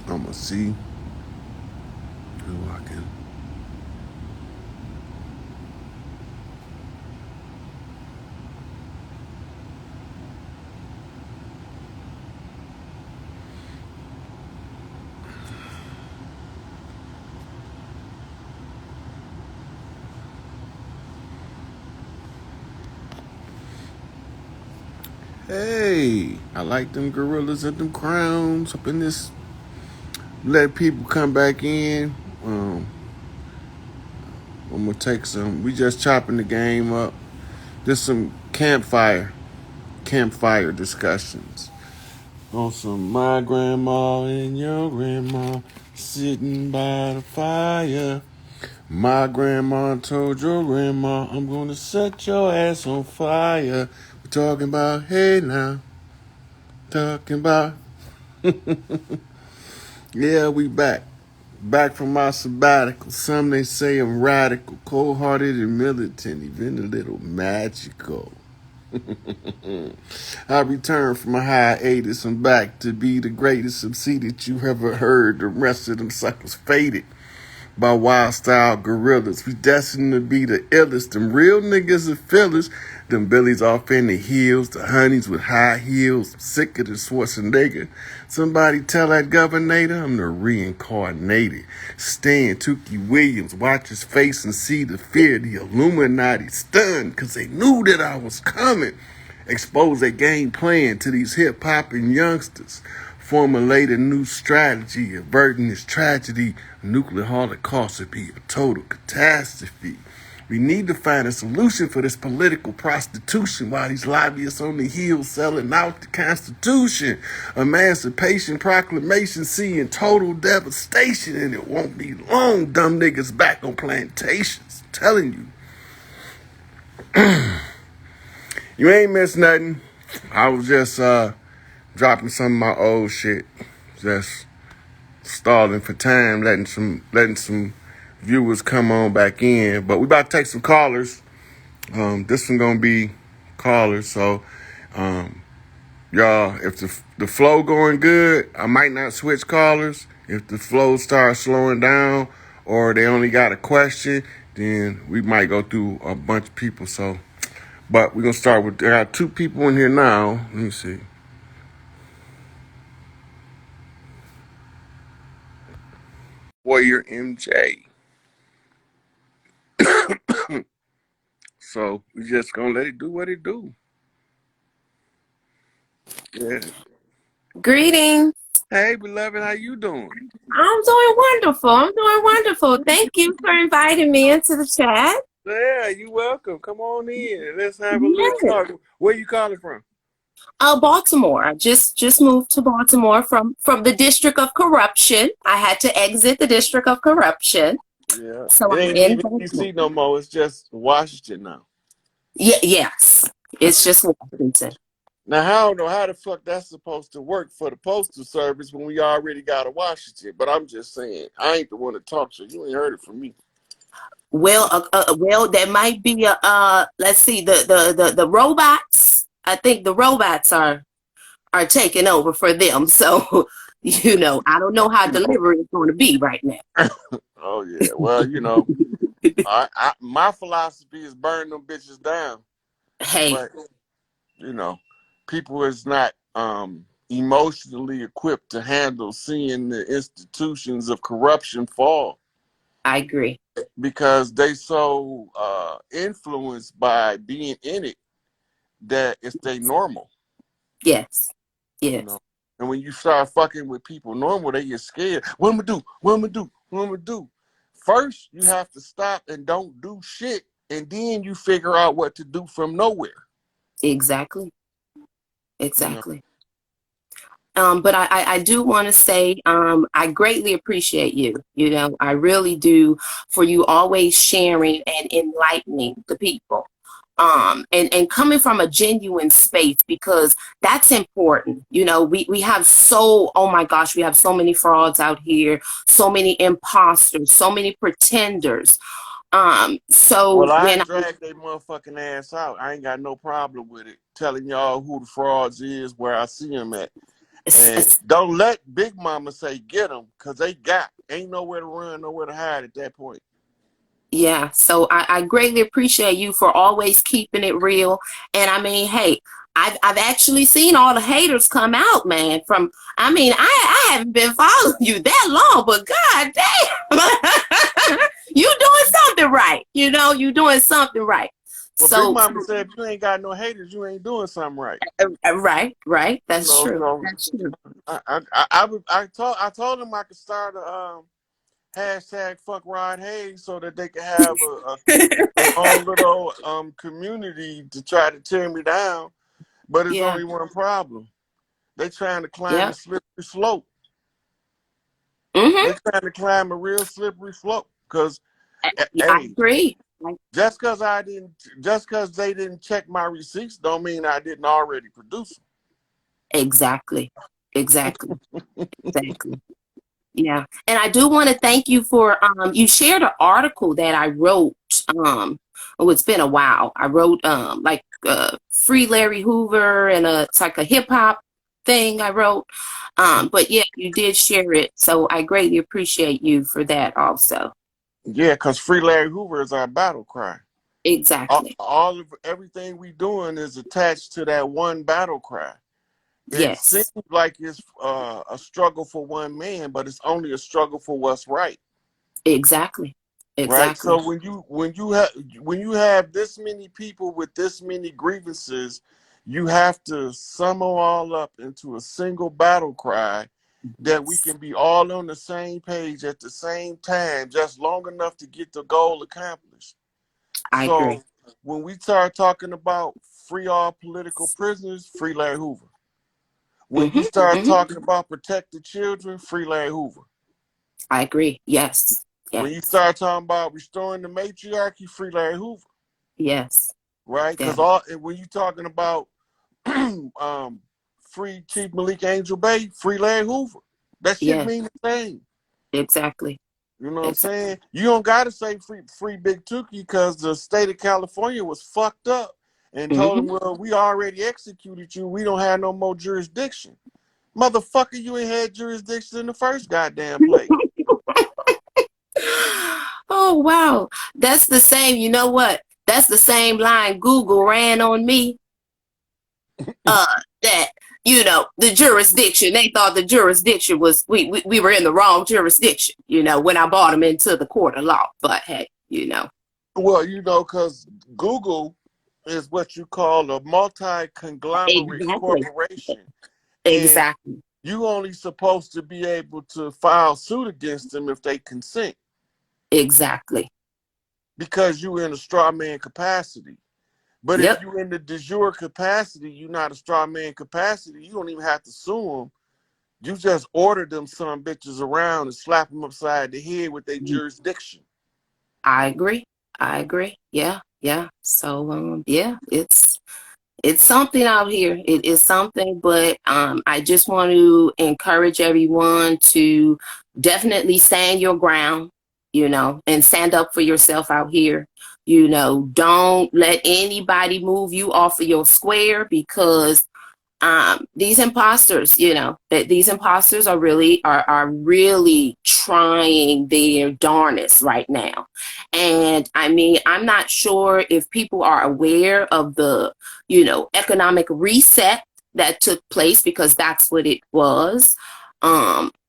I'ma see who I can. Hey, I like them gorillas and them crowns up in this. Let people come back in. Um, I'm gonna take some. We just chopping the game up. Just some campfire discussions on some my grandma and your grandma sitting by the fire. My grandma told your grandma, I'm gonna set your ass on fire. We're talking about, hey now, talking about, yeah, we back. Back from my sabbatical. Some they say I'm radical, cold hearted and militant, even a little magical. I returned from a hiatus. I'm back to be the greatest MC that you ever heard. The rest of them suckers faded by wild style gorillas. We destined to be the illest. Them real niggas are fillers. Them billies off in the hills. The honeys with high heels. Sick of the Schwarzenegger. Somebody tell that governor I'm the reincarnated. Stan Tukey Williams. Watch his face and see the fear. The Illuminati stunned because they knew that I was coming. Expose their game plan to these hip-hopping youngsters. Formulate a new strategy, averting this tragedy. A nuclear holocaust would be a total catastrophe. We need to find a solution for this political prostitution while these lobbyists on the hill selling out the Constitution. Emancipation Proclamation seeing total devastation, and it won't be long, dumb niggas back on plantations. I'm telling you. You ain't missed nothing. I was just dropping some of my old shit. Just stalling for time, letting some viewers come on back in. But we about to take some callers. This one gonna be callers. So y'all, if the flow going good, I might not switch callers. If the flow starts slowing down or they only got a question, then we might go through a bunch of people. So but we're gonna start with, I got two people in here now. Let me see. Warrior MJ. So we just gonna let it do what it do. Yeah. Greetings. Hey, beloved, how you doing? I'm doing wonderful. I'm doing wonderful. Thank you for inviting me into the chat. Yeah, you welcome. Come on in. Let's have a little Yes. talk. Where you calling from? Baltimore. I just moved to Baltimore from the District of Corruption. I had to exit the District of Corruption, Yeah. so It I'm ain't in even Baltimore. DC no more. It's just Washington now. Yeah, yes. It's just Washington. Now, I don't know how the fuck that's supposed to work for the Postal Service when we already got a Washington. But I'm just saying, I ain't the one to talk to. You ain't heard it from me. Well, there might be a let's see, the robots. I think the robots are taking over for them. So, I don't know how delivery is going to be right now. Oh yeah. Well, my philosophy is burn them bitches down. Hey, But people is not emotionally equipped to handle seeing the institutions of corruption fall I agree. because they so influenced by being in it that it's they normal, Yes. you Yes. know. And when you start fucking with people normal, they get scared. What am I do? What am I do? What am I do? First, you have to stop and don't do shit, and then you figure out what to do from nowhere. Exactly. You know. Exactly. But I do want to say I greatly appreciate you. I really do, for you always sharing and enlightening the people. And coming from a genuine space, because that's important. We have oh my gosh, we have so many frauds out here, so many imposters, so many pretenders. Well, So I when drag their motherfucking ass out. I ain't got no problem with it. Telling y'all who the frauds is, where I see them at. And don't let Big Mama say get them, because they got. Ain't nowhere to run, nowhere to hide at that point. Yeah, so I greatly appreciate you for always keeping it real. And I mean, hey, I've actually seen all the haters come out, man. From I haven't been following you that long, but god damn, you doing something right. You doing something right. Well, Big So Mama said if you ain't got no haters, you ain't doing something right. right. You That's know, true. so That's true. I told him I could start a hashtag fuck Rod Hayes so that they could have their own little community to try to tear me down. But it's Yeah. only one problem. They trying to climb a Yep. slippery slope. Mm-hmm. They trying to climb a real slippery slope. Cause I hey, agree. just cause they didn't check my receipts don't mean I didn't already produce them. Exactly. Exactly. Exactly. Yeah. And I do want to thank you for you shared an article that I wrote. Oh, it's been a while. I wrote like Free Larry Hoover, and it's like a hip hop thing I wrote. But yeah, you did share it. So I greatly appreciate you for that also. Yeah, cause Free Larry Hoover is our battle cry. Exactly. All of everything we doing is attached to that one battle cry. It seems Yes. like it's a struggle for one man, but it's only a struggle for what's right. Exactly. Right. So Exactly. when you have this many people with this many grievances, you have to sum them all up into a single battle cry that we Yes. can be all on the same page at the same time, just long enough to get the goal accomplished. I agree. So when we start talking about free all political prisoners, free Larry Hoover. When you Hmm. start Hmm. talking about protect the children, free Larry Hoover. I agree. Yes. When you Yes. start talking about restoring the matriarchy, free Larry Hoover. Yes. Right? Because Yeah. when you're talking about free Chief Malik Angel Bay, free Larry Hoover. That shit Yes. mean the same. Exactly. You know what I'm Exactly. saying? You don't gotta say free Big Tookie because the state of California was fucked up and told him, Hmm. well, we already executed you. We don't have no more jurisdiction. Motherfucker, you ain't had jurisdiction in the first goddamn place. Oh, wow. That's the same. You know what? That's the same line Google ran on me. That, the jurisdiction, they thought the jurisdiction was, we were in the wrong jurisdiction, when I brought them into the court of law. But hey. Well, because Google is what you call a multi-conglomerate Exactly. corporation. And Exactly. you only supposed to be able to file suit against them if they consent Exactly. because you in a straw man capacity. But if Yep. you in the de jure capacity, you're not a straw man capacity, you don't even have to sue them. You just order them some bitches around and slap them upside the head with their jurisdiction. I agree. I agree. Yeah. Yeah. So, yeah, it's something out here. It is something, but I just want to encourage everyone to definitely stand your ground, and stand up for yourself out here. Don't let anybody move you off of your square, because these imposters, that these imposters are really trying their darnest right now. And I mean, I'm not sure if people are aware of the, economic reset that took place, because that's what it was.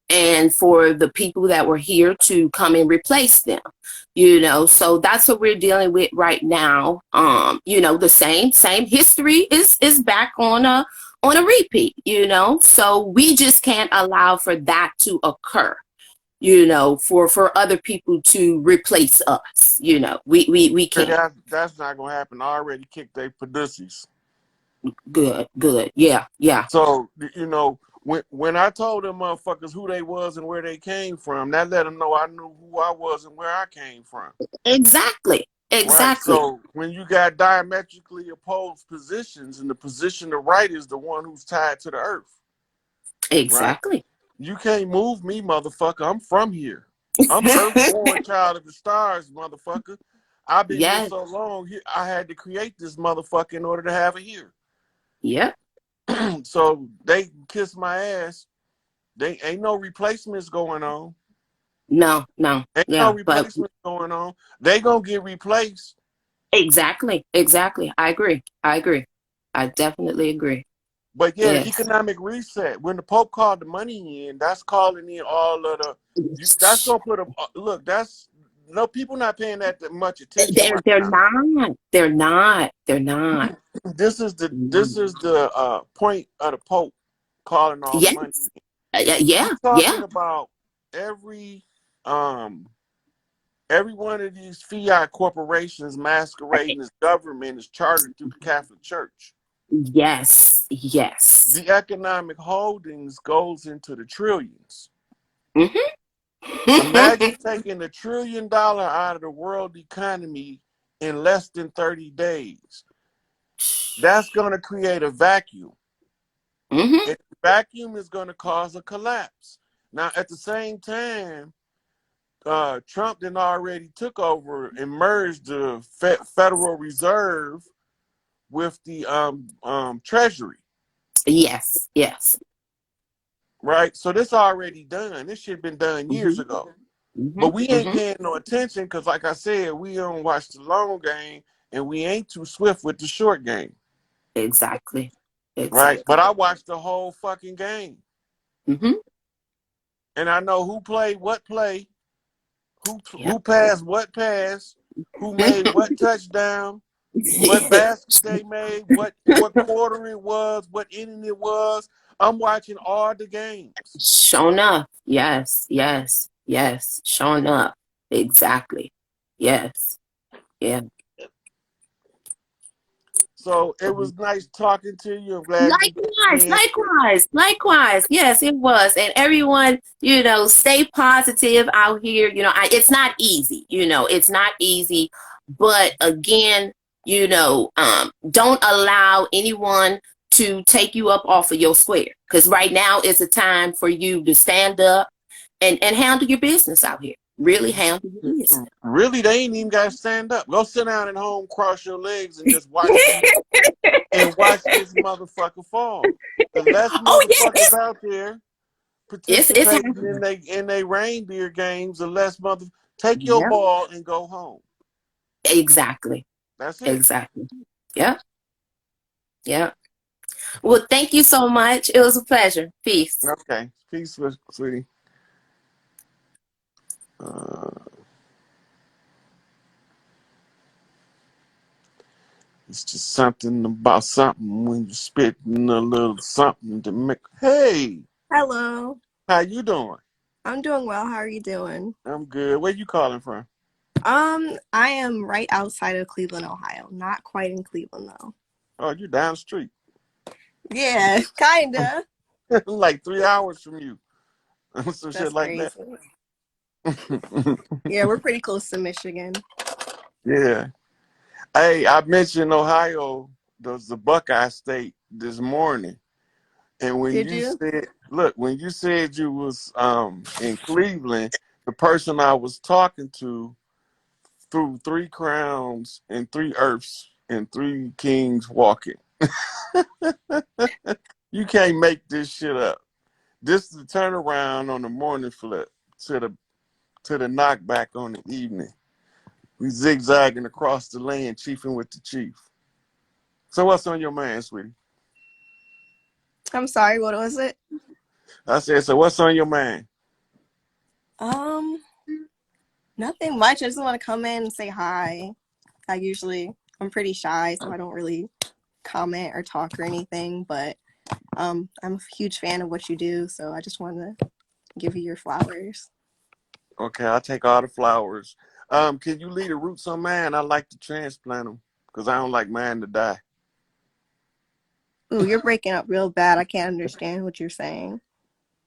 And for the people that were here to come and replace them, so that's what we're dealing with right now. The same history is back on a repeat, so we just can't allow for that to occur, for other people to replace us. We can't. That's not gonna happen. I already kicked their produces. Good. Yeah, yeah. So when I told them motherfuckers who they was and where they came from, that let them know I knew who I was and where I came from. Exactly. Right. Exactly. So when you got diametrically opposed positions, and the position to right is the one who's tied to the earth, right? Exactly. You can't move me, motherfucker. I'm from here. I'm an earthborn child of the stars, motherfucker. I've been here Yes. so long, I had to create this motherfucker in order to have it here. Yep. So they kiss my ass. They ain't no replacements going on. No, no, Ain't no yeah, but replacements going on. They gonna get replaced. exactly, exactly. I agree. I agree. I definitely agree. But yeah, the Yes. economic reset. When the Pope called the money in, that's calling in all of the. That's gonna put a look. That's no people not paying that much attention right They're now. not. They're not. They're not. This is the point of the Pope calling all the Yes. money. Yeah. He's Yeah. talking about every um every one of these fiat corporations masquerading as government is chartered through the Catholic Church. Yes. Yes. The economic holdings goes into the trillions. Hmm. Imagine taking $1 trillion out of the world economy in less than 30 days. That's going to create a vacuum. Hmm. And the vacuum is going to cause a collapse. Now, at the same time, Trump then already took over and merged the Federal Reserve with the Treasury, Yes. Yes. right? So this already done. This shit been done years Hmm. ago. Hmm. But we ain't Hmm. paying no attention because, like I said, we don't watch the long game and we ain't too swift with the short game, Exactly. right? But Exactly. I watched the whole fucking game Hmm. and I know who played what play, Yep. who passed what pass, who made what touchdown, what basket they made, what quarter it was, what inning it was. I'm watching all the games. Show enough. Yes. Yes. Yes. Show enough. Exactly. Yes. Yeah. So it was nice talking to you. I'm glad you Likewise, came in. likewise, likewise. Yes, it was. And everyone, stay positive out here. It's not easy. It's not easy. But again, don't allow anyone to take you up off of your square. Because right now is a time for you to stand up and handle your business out here. Really handle your business. Really, they ain't even got to stand up. Go sit down at home, cross your legs, and just watch this motherfucker fall. The less Oh yeah, motherfuckers out there it's participating happening. in they reindeer games, the less mother take your Yeah, ball and go home. exactly. That's it. Exactly. Yeah. Yeah. Well, thank you so much. It was a pleasure. Peace. Okay. Peace, sweetie. Uh, it's just something about something when you spitting a little something to make. Hey, Hello. how you doing? I'm doing well. How are you doing? I'm good. Where you calling from? I am right outside of Cleveland, Ohio. Not quite in Cleveland though. Oh, you down the street. Yeah, kinda. Like 3 hours from you. Some shit That's like that. crazy. Yeah, we're pretty close to Michigan. Yeah. Hey, I mentioned Ohio, the Buckeye State this morning. And when Did you you? said, look, when you said you was in Cleveland, the person I was talking to threw 3 crowns and 3 earths and 3 kings walking. You can't make this shit up. This is the turnaround on the morning flip to the knockback on the evening. We zigzagging across the land, chiefing with the chief. So what's on your mind, sweetie? I'm sorry, what was it? I said, so what's on your mind? Um, Nothing much. I just want to come in and say hi. I'm pretty shy, so I don't really comment or talk or anything, but I'm a huge fan of what you do, so I just want to give you your flowers. Okay, I'll take all the flowers. Can you leave the roots on mine? I like to transplant them because I don't like mine to die. Ooh, you're breaking up real bad. I can't understand what you're saying.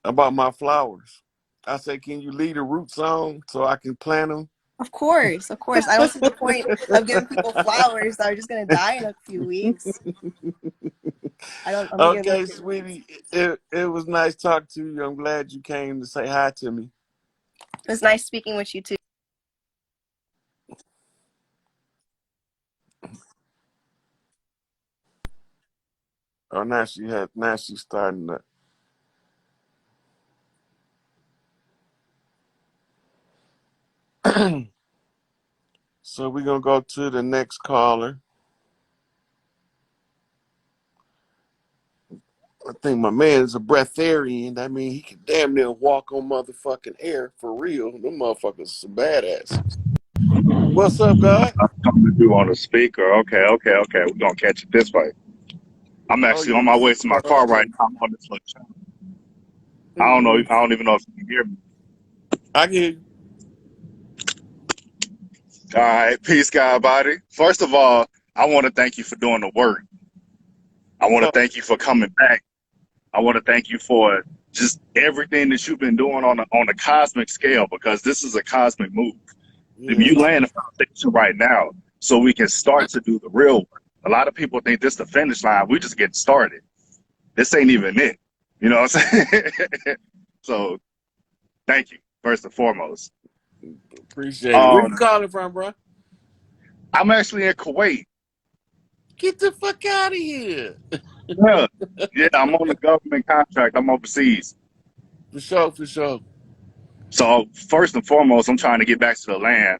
About my flowers. I say, can you leave the roots on so I can plant them? Of course, of course. I don't see the point of giving people flowers that are just gonna die in a few weeks. I'm gonna give them Okay, to you. sweetie. It was nice talking to you. I'm glad you came to say hi to me. It was nice speaking with you too. Oh, now she's starting to. So we're gonna go to the next caller. I think my man is a breatharian. I mean, he can damn near walk on motherfucking air for real. Them motherfuckers are some badasses. What's up, God? I'm coming to do on the speaker. Okay. We're gonna catch it this way. I'm Oh actually yeah, on my way to my car right now. I'm on this little channel. I don't know. mm-hmm. I don't even know if you can hear me. I can hear you. All right, peace, God body. First of all, I want to thank you for doing the work. I want to Oh, thank you for coming back. I want to thank you for just everything that you've been doing on a cosmic scale, because this is a cosmic move. If yeah. you laying the foundation right now, so we can start to do the real work. A lot of people think this is the finish line. We just getting started. This ain't even it. You know what I'm saying? So thank you, first and foremost. Appreciate it. Where you Um, calling from, bro? I'm actually in Kuwait. Get the fuck out of here. Yeah, yeah, I'm on a government contract. I'm overseas. For sure, for sure. So first and foremost, I'm trying to get back to the land,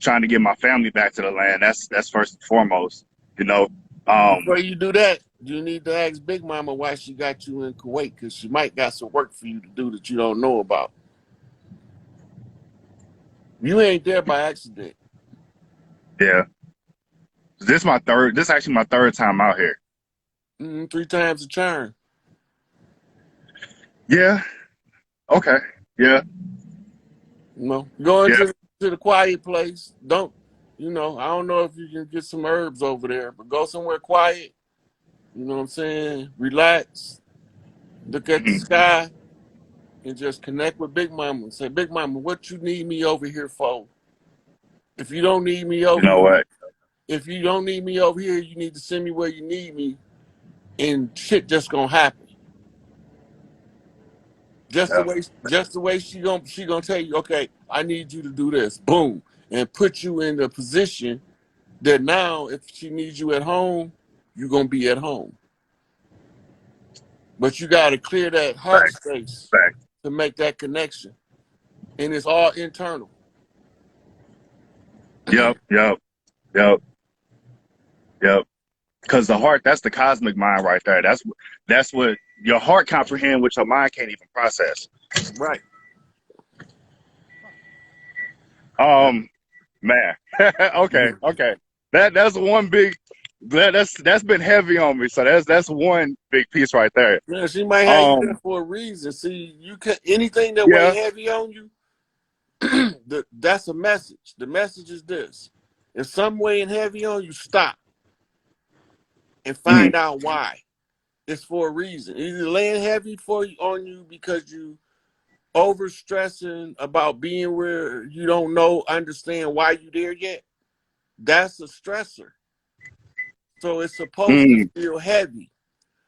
trying to get my family back to the land. That's first and foremost. You know, Before you do that, you need to ask Big Mama why she got you in Kuwait, because she might got some work for you to do that you don't know about. You ain't there by accident. yeah. This is actually my third time out here. 3 times a charm. Yeah. Okay. Yeah. You know, going Yeah. to the quiet place. Don't, I don't know if you can get some herbs over there, but go somewhere quiet. You know what I'm saying? Relax. Look at the Mhm. sky and just connect with Big Mama and say, Big Mama, what you need me over here for? If you don't need me You over know here, what? if you don't need me over here, you need to send me where you need me, and shit just gonna happen. Yeah. Just the way she gonna tell you, okay, I need you to do this, boom, and put you in the position that now, if she needs you at home, you're gonna be at home. But you got to clear that heart Back. space Back. to make that connection, and it's all internal. Yep. Yep. Yep. Yep. Because the heart, that's the cosmic mind right there. That's what your heart comprehend, which your mind can't even process. Right. Man. Okay. Okay. That's one big. That's been heavy on me. So that's one big piece right there. Yeah, she might have you there Um. for a reason. See, you can anything that weigh Yeah. heavy on you, that's a message. The message is this: if something weighing heavy on you, stop and Mhm. find out why. It's for a reason. Either laying heavy on you because you overstressing about being where you don't understand why you there yet. That's a stressor. So it's supposed to Mm. feel heavy.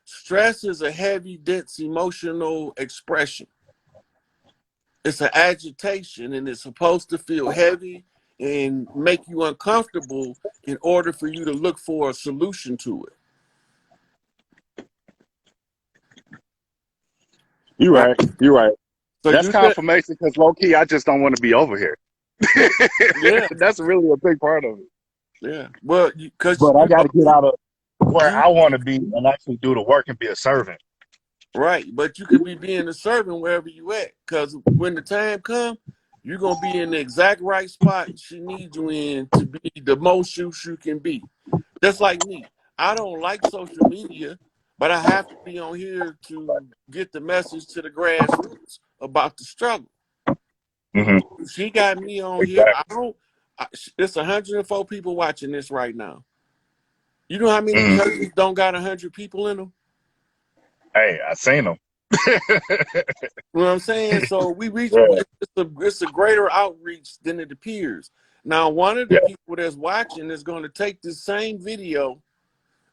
Stress is a heavy, dense emotional expression. It's an agitation, and it's supposed to feel heavy and make you uncomfortable in order for you to look for a solution to it. You're Right? right. You're right. So That's you just, confirmation because low key, I just don't want to be over here. yeah, That's really a big part of it. yeah. Well, because But I got to get out of where you I want to be and actually do the work and be a servant. right, but you could be being a servant wherever you at. Because when the time comes, you're gonna be in the exact right spot she needs you in to be the most you can be. Just like me. I don't like social media, but I have to be on here to get the message to the grassroots about the struggle. Mm-hmm. She got me on here. Exactly. It's 104 people watching this right now. You know how many Mm-hmm. churches don't got 100 people in them? Hey, I seen them. You know what I'm saying? So we reach. Yeah. It's a greater outreach than it appears. Now, one of the Yeah. people that's watching is going to take this same video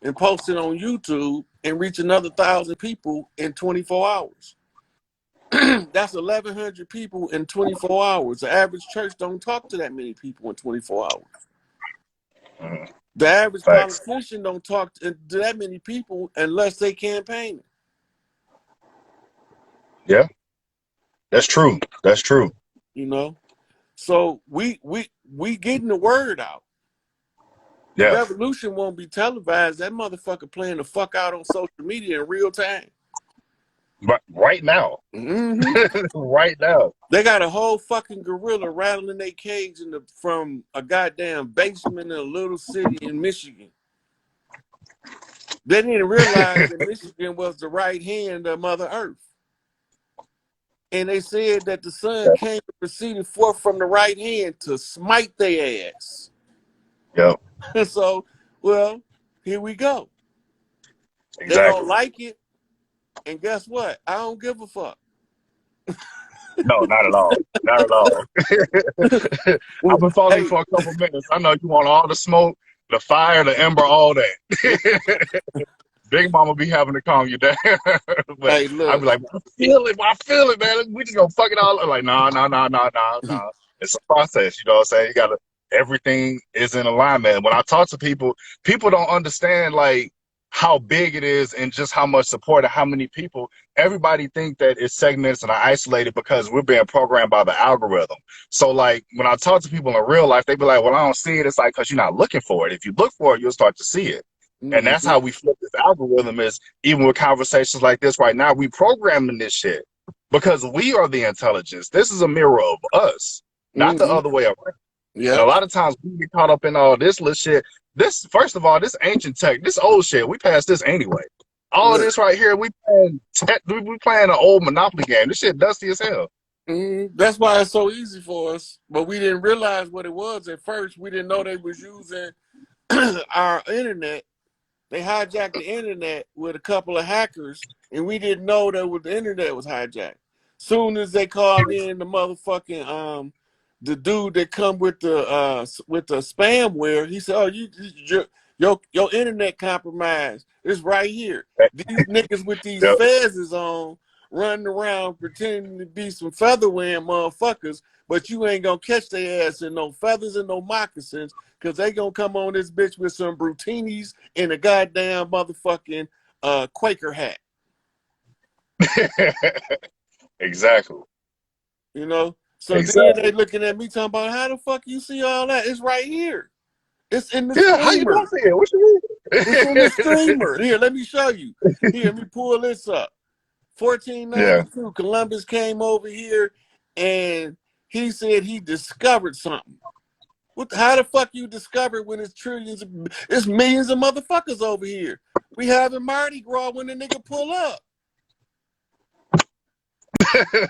and post it on YouTube and reach another 1,000 people in 24 hours. That's 1,100 people in 24 hours. The average church don't talk to that many people in 24 hours. Mhm. The average Facts. politician don't talk to that many people unless they campaign. Yeah, that's true. That's true. You know, so we getting the word out. The Yeah, revolution won't be televised. That motherfucker playing the fuck out on social media in real time. but right now, Hmm. right now. They got a whole fucking gorilla rattling their cage from a goddamn basement in a little city in Michigan. They didn't realize that Michigan was the right hand of Mother Earth. And they said that the sun came and proceeded forth from the right hand to smite their ass. Yeah, So, well, here we go. They don't exactly. like it. And guess what? I don't give a fuck. No, not at all. Not at all. I've been following you Hey, for a couple minutes. I know you want all the smoke, the fire, the ember, all that. Big Mama be having to calm you down. But hey, I'd be look. like, I feel it, man. We just gonna fuck it all up. Like, no, no, no, no, no, no. It's a process, you know what I'm saying? You gotta, everything is in alignment. When I talk to people, people don't understand like how big it is and just how much support and how many people. Everybody think that it's segments and are isolated because we're being programmed by the algorithm. So like when I talk to people in real life, they be like, well, I don't see it. It's like, cause you're not looking for it. If you look for it, you'll start to see it. And that's Mm-hmm. how we flip this algorithm is even with conversations like this right now, we programming this shit because we are the intelligence. This is a mirror of us, not the Mm-hmm. other way around. And a Yep. lot of times we get caught up in all this little shit. This, first of all, this ancient tech, this old shit, we passed this anyway. All of Look. this right here, we playing an old Monopoly game. This shit dusty as hell. That's why it's so easy for us. But we didn't realize what it was at first. We didn't know they was using our internet. They hijacked the internet with a couple of hackers, and we didn't know that the internet was hijacked. Soon as they called in the motherfucking the dude that come with the spamware, he said, "Oh, your internet compromised. It's right here. These niggas with these Yep. fezzes on, running around pretending to be some feather wearing motherfuckers, but you ain't gonna catch their ass in no feathers and no moccasins, because they gonna come on this bitch with some brutinis and a goddamn motherfucking Quaker hat." Exactly. You know? So then Exactly. they looking at me talking about, how the fuck you see all that? It's right here. It's in the Yeah, how you streamer. don't see it? What you It's in the mean? streamer. Here, let me show you. Here, let me pull this up. Yeah. 1492, Columbus came over here and he said he discovered something. How the fuck you discover when it's trillions it's millions of motherfuckers over here? We having Mardi Gras when the nigga pull up.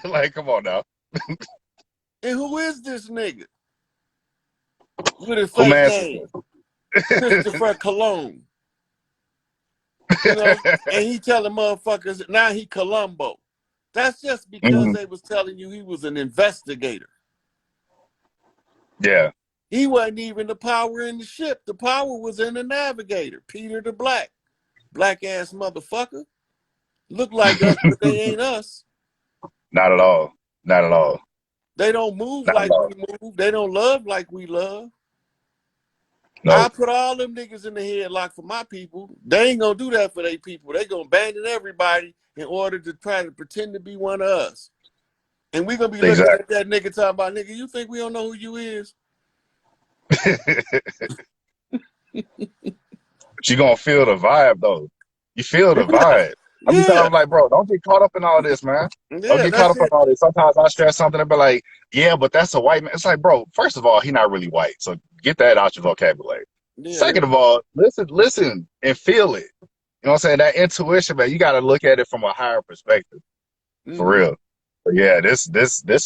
Like, come on now. And who is this nigga with a Who fake man name? Christopher Cologne. You know, and he telling motherfuckers now he Columbo. That's just because Mhm. they was telling you he was an investigator. Yeah. He wasn't even the power in the ship. The power was in the navigator, Peter the Black. Black ass motherfucker. Look like us, but they ain't us. Not at all. Not at all. They don't move Not at like we all. move. They don't love like we love. I No. put all them niggas in the headlock for my people. They ain't gonna do that for their people. They gonna abandon everybody in order to try to pretend to be one of us. And we gonna be looking Exactly. at that nigga talking about, nigga, you think we don't know who you is? But you gonna feel the vibe though. You feel the vibe. I be telling Yeah, them like, bro, don't get caught up in all this, man. Don't yeah, get caught that's up in it. all this. Sometimes I stress something and be like, yeah, but that's a white man. It's like, bro, first of all, he not really white. So get that out your vocabulary. Yeah. Second of all, listen and feel it. You know what I'm saying? That intuition, man, you gotta look at it from a higher perspective. For Mm-hmm. real. But yeah, this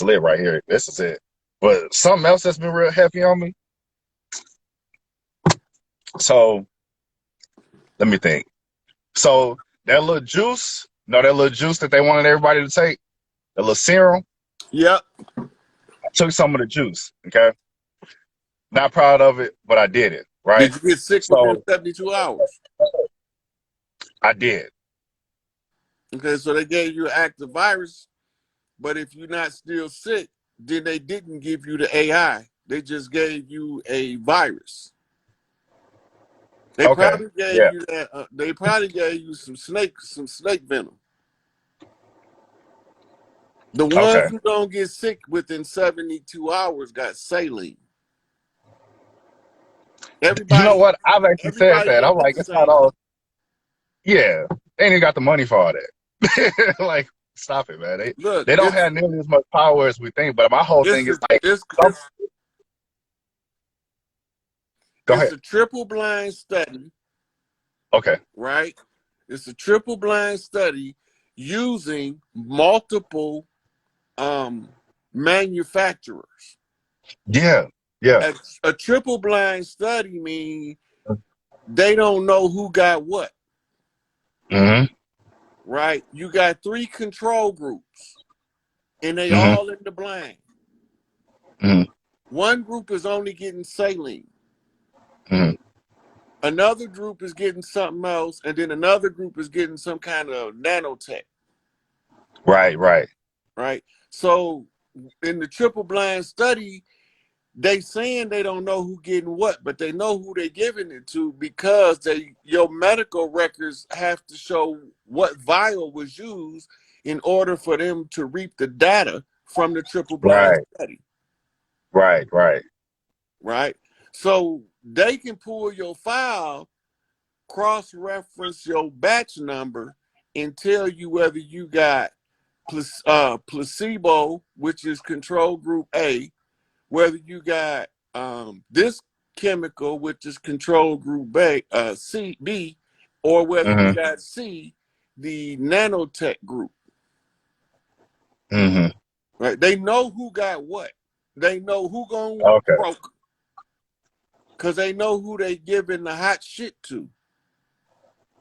lit right here. This is it. But something else that's been real heavy on me. So let me think. So that little juice, that little juice that they wanted everybody to take, the little serum, Yep. I took some of the juice. Okay. Not proud of it, but I did it. Right. Did you get sick within So 72 hours? I did. Okay, so they gave you an active virus, but if you're not still sick, then they didn't give you the AI. They just gave you a virus. They Okay. probably gave Yeah. you that. They probably gave you some snake venom. The Okay. ones who don't get sick within 72 hours got saline. You know Everybody, what? I've actually said everybody that. I'm don't get like, the it's not same all. thing. Yeah, they ain't got the money for all that. Like, stop it, man. They Look, they don't have nearly as much power as we think. But my whole thing it's is a like, it's some, it's go it's ahead. a triple blind study, Okay. right? It's a triple blind study using multiple manufacturers. Yeah. Yeah. A triple blind study means they don't know who got what, Mm-hmm. right? You got 3 control groups, and they Mm-hmm. all in the blind. Mm-hmm. One group is only getting saline. Mm-hmm. Another group is getting something else, and then another group is getting some kind of nanotech, Right. Right. right? So in the triple blind study, they saying they don't know who getting what, but they know who they giving it to because your medical records have to show what vial was used in order for them to reap the data from the triple blind Right. study, Right. Right. right? So they can pull your file, cross-reference your batch number, and tell you whether you got placebo, which is control group A, whether you got this chemical, which is control group B, or whether you Mm-hmm. got C, the nanotech group. Mm-hmm. Right? They know who got what. They know who gonna Okay. broke, because they know who they giving the hot shit to.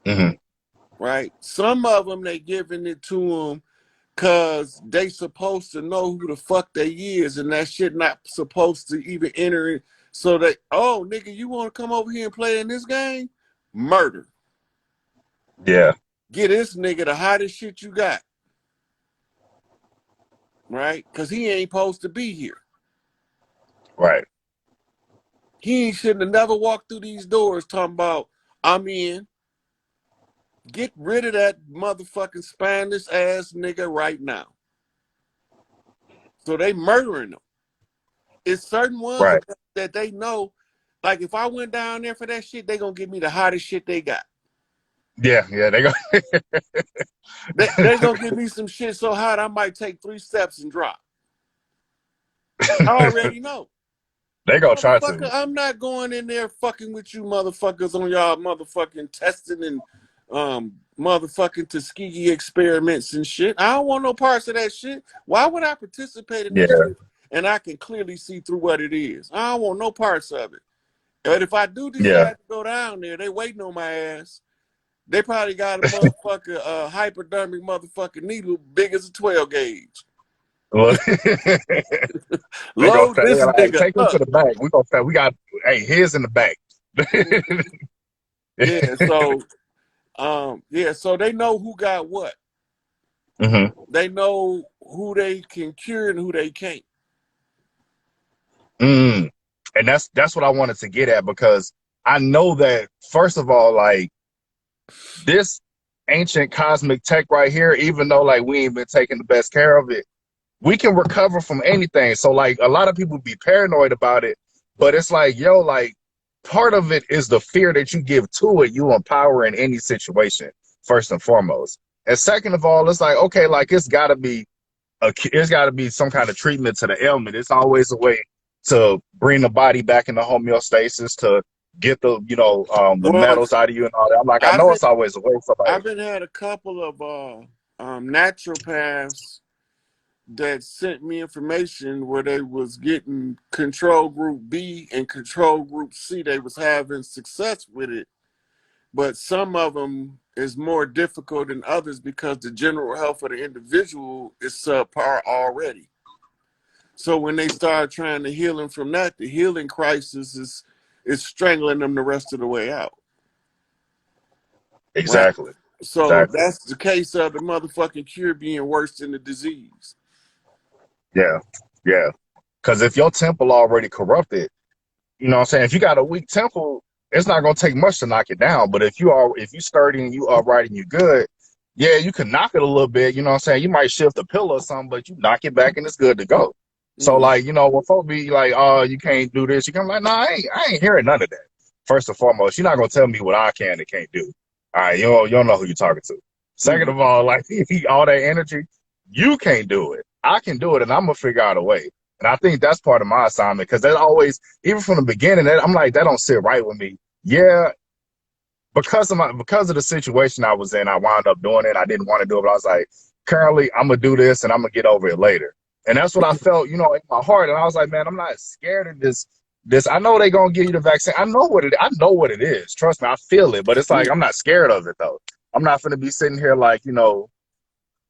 Mm-hmm. Right? Some of them they giving it to them because they supposed to know who the fuck they is, and that shit not supposed to even enter it. So they, oh nigga, you want to come over here and play in this game? Murder. Yeah. Get this nigga the hottest shit you got, right? Because he ain't supposed to be here. Right. He shouldn't have never walked through these doors talking about, I'm in. Get rid of that motherfucking spineless ass nigga right now. So they murdering them. It's certain ones Right. that they know, like if I went down there for that shit, they gonna give me the hottest shit they got. Yeah. Yeah. They go. They gonna give me some shit so hot I might take 3 steps and drop. I already know. They gonna try Motherfucker, to. I'm not going in there fucking with you motherfuckers on y'all motherfucking testing and motherfucking Tuskegee experiments and shit. I don't want no parts of that shit. Why would I participate in that Yeah. shit and I can clearly see through what it is? I don't want no parts of it. But if I do Yeah. decide to go down there, they waiting on my ass. They probably got a motherfucker, hypodermic motherfucking needle big as a 12 gauge. Look. They go. Load They this like nigga take him to up. the back. We gonna say we got. Hey, here's in the back. Yeah, so they know who got what. Mm-hmm. They know who they can cure and who they can't. Mm. And that's what I wanted to get at because I know that first of all, like this ancient cosmic tech right here, even though like we ain't been taking the best care of it, we can recover from anything. So like a lot of people be paranoid about it, but it's like, yo, like part of it is the fear that you give to it, you empower in any situation, first and foremost. And second of all, it's like, okay, like it's got to be some kind of treatment to the ailment. It's always a way to bring the body back into homeostasis to get the Well, metals out of you and all that. I'm like, I I've know been it's always a way for like, I've been had a couple of naturopaths that sent me information where they was getting control group B and control group C. They was having success with it, but some of them is more difficult than others because the general health of the individual is subpar already. So when they start trying to heal them from that, the healing crisis is strangling them the rest of the way out. Right. exactly, So exactly. that's the case of the motherfucking cure being worse than the disease. Yeah, yeah. Because if your temple already corrupted, you know what I'm saying? If you got a weak temple, it's not gonna take much to knock it down. But if you sturdy and you upright and you good, yeah, you can knock it a little bit. You know what I'm saying? You might shift a pillow or something, but you knock it back and it's good to go. So like, you know, when folks be like, oh, you can't do this, you can like, no, I ain't hearing none of that. First and foremost, you're not gonna tell me what I can and can't do. All right, you don't know who you're talking to. Second of all, like all that energy, you can't do it. I can do it, and I'm gonna figure out a way. And I think that's part of my assignment, because that always, even from the beginning, I'm like, that don't sit right with me. Yeah, because of the situation I was in, I wound up doing it. I didn't want to do it, but I was like, currently, I'm gonna do this, and I'm gonna get over it later. And that's what I felt, you know, in my heart. And I was like, man, I'm not scared of this. I know they're gonna give you the vaccine. I know what it is. Trust me, I feel it. But it's like, I'm not scared of it though. I'm not gonna be sitting here like, you know,